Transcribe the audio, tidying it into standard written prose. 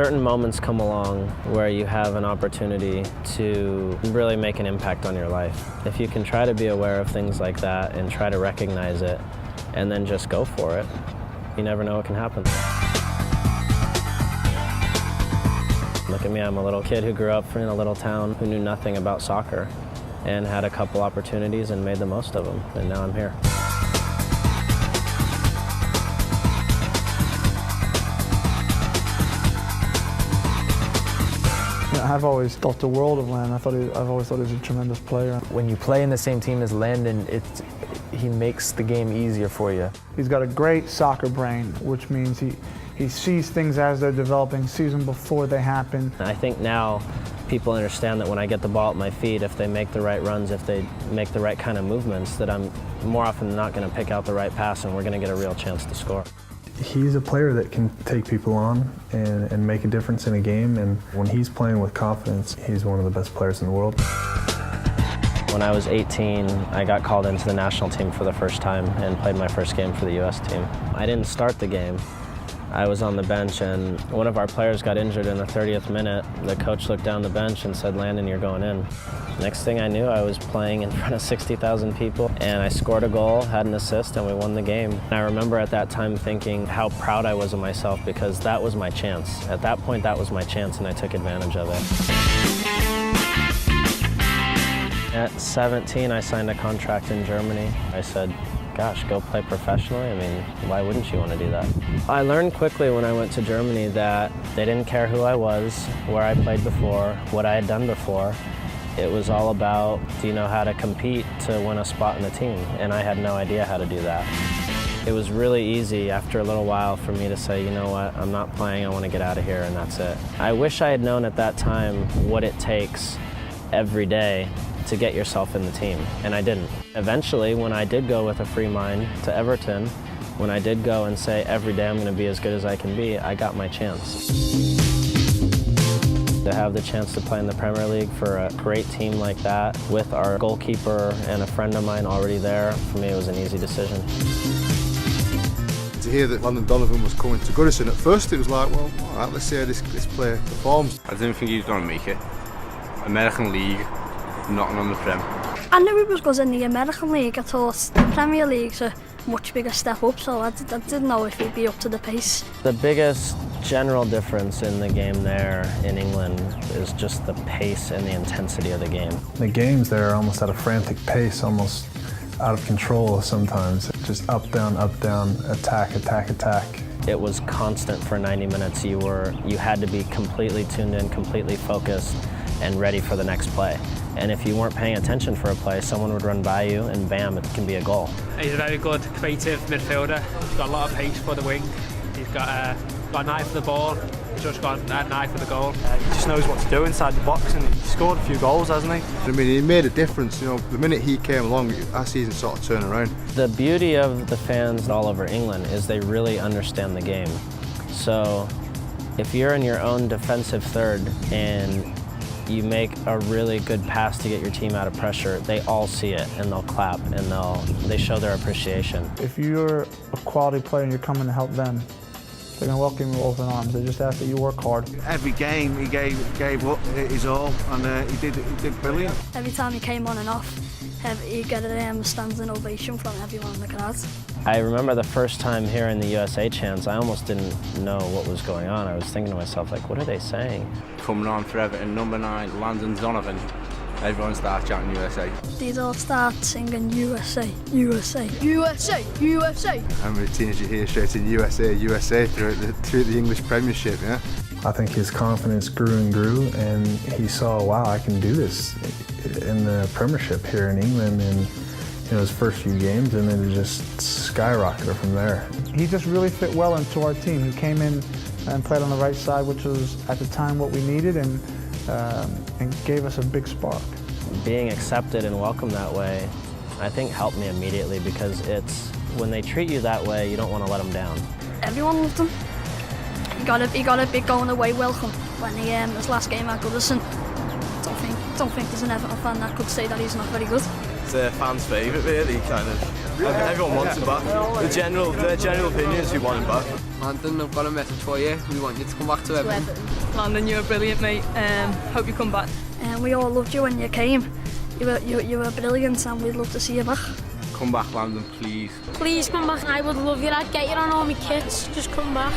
certain moments come along where you have an opportunity to really make an impact on your life. If you can try to be aware of things like that and try to recognize it and then just go for it, you never know what can happen. Look at me, I'm a little kid who grew up in a little town who knew nothing about soccer and had a couple opportunities and made the most of them, and now I'm here. I've always thought the world of Landon. I've always thought he was a tremendous player. When you play in the same team as Landon, he makes the game easier for you. He's got a great soccer brain, which means he sees things as they're developing, sees them before they happen. I think now people understand that when I get the ball at my feet, if they make the right runs, if they make the right kind of movements, that I'm more often than not going to pick out the right pass and we're going to get a real chance to score. He's a player that can take people on and make a difference in a game, and when he's playing with confidence, he's one of the best players in the world. When I was 18, I got called into the national team for the first time and played my first game for the U.S. team. I didn't start the game. I was on the bench, and one of our players got injured in the 30th minute. The coach looked down the bench and said, "Landon, you're going in." Next thing I knew, I was playing in front of 60,000 people, and I scored a goal, had an assist, and we won the game. And I remember at that time thinking how proud I was of myself, because that was my chance. At that point, that was my chance, and I took advantage of it. At 17, I signed a contract in Germany. I said, gosh, go play professionally? I mean, why wouldn't you want to do that? I learned quickly when I went to Germany that they didn't care who I was, where I played before, what I had done before. It was all about, do you know how to compete to win a spot in the team? And I had no idea how to do that. It was really easy after a little while for me to say, you know what, I'm not playing, I want to get out of here, and that's it. I wish I had known at that time what it takes every day to get yourself in the team, and I didn't. Eventually, when I did go with a free mind to Everton, when I did go and say every day I'm going to be as good as I can be, I got my chance. To have the chance to play in the Premier League for a great team like that, with our goalkeeper and a friend of mine already there, for me it was an easy decision. To hear that Landon Donovan was coming to Goodison, at first it was like, well, all right, let's see how this player performs. I didn't think he was going to make it. American League, knocking on the Prem. I knew he was good in the American League. I thought the Premier League's a much bigger step up, so I didn't know if he'd be up to the pace. The biggest general difference in the game there in England is just the pace and the intensity of the game. The games there are almost at a frantic pace, almost out of control sometimes. Just up, down, attack, attack, attack. It was constant for 90 minutes. You had to be completely tuned in, completely focused, and ready for the next play. And if you weren't paying attention for a play, someone would run by you and bam, it can be a goal. He's a very good creative midfielder. He's got a lot of pace for the wing. He's got an eye for the ball. He's just got an eye for the goal. He just knows what to do inside the box, and he's scored a few goals, hasn't he? I mean, he made a difference. You know, the minute he came along, our season sort of turned around. The beauty of the fans all over England is they really understand the game. So if you're in your own defensive third and you make a really good pass to get your team out of pressure, they all see it and they'll clap and they show their appreciation. If you're a quality player and you're coming to help them, they're going to welcome you with open arms. They just ask that you work hard. Every game he gave up his all, and he did brilliant. Every time he came on and off, he'd get a standing ovation from everyone in the crowd. I remember the first time hearing the USA chants, I almost didn't know what was going on. I was thinking to myself, like, what are they saying? Coming on for Everton, number 9, Landon Donovan. Everyone starts chanting USA. They'd all start singing USA, USA, USA, USA. How many teams you hear shouting USA, USA throughout the English Premiership, yeah? I think his confidence grew and grew, and he saw, wow, I can do this in the Premiership here in England, and his first few games, and then it just skyrocketed from there. He just really fit well into our team. He came in and played on the right side, which was at the time what we needed, and gave us a big spark. Being accepted and welcomed that way, I think helped me immediately, because it's when they treat you that way, you don't want to let them down. Everyone loved him. He got a big going away welcome when his last game at Goodison. Don't think there's an Everton fan that could say that he's not very good. fans' favourite, really, kind of. Everyone wants him back. The general opinion is we want him back. Landon, I've got a message for you. We want you to come back to Everton. Landon, you're brilliant, mate. Hope you come back. We all loved you when you came. You were brilliant, and we'd love to see you back. Come back, Landon, please. Please come back. I would love you. I'd get you on all my kits. Just come back.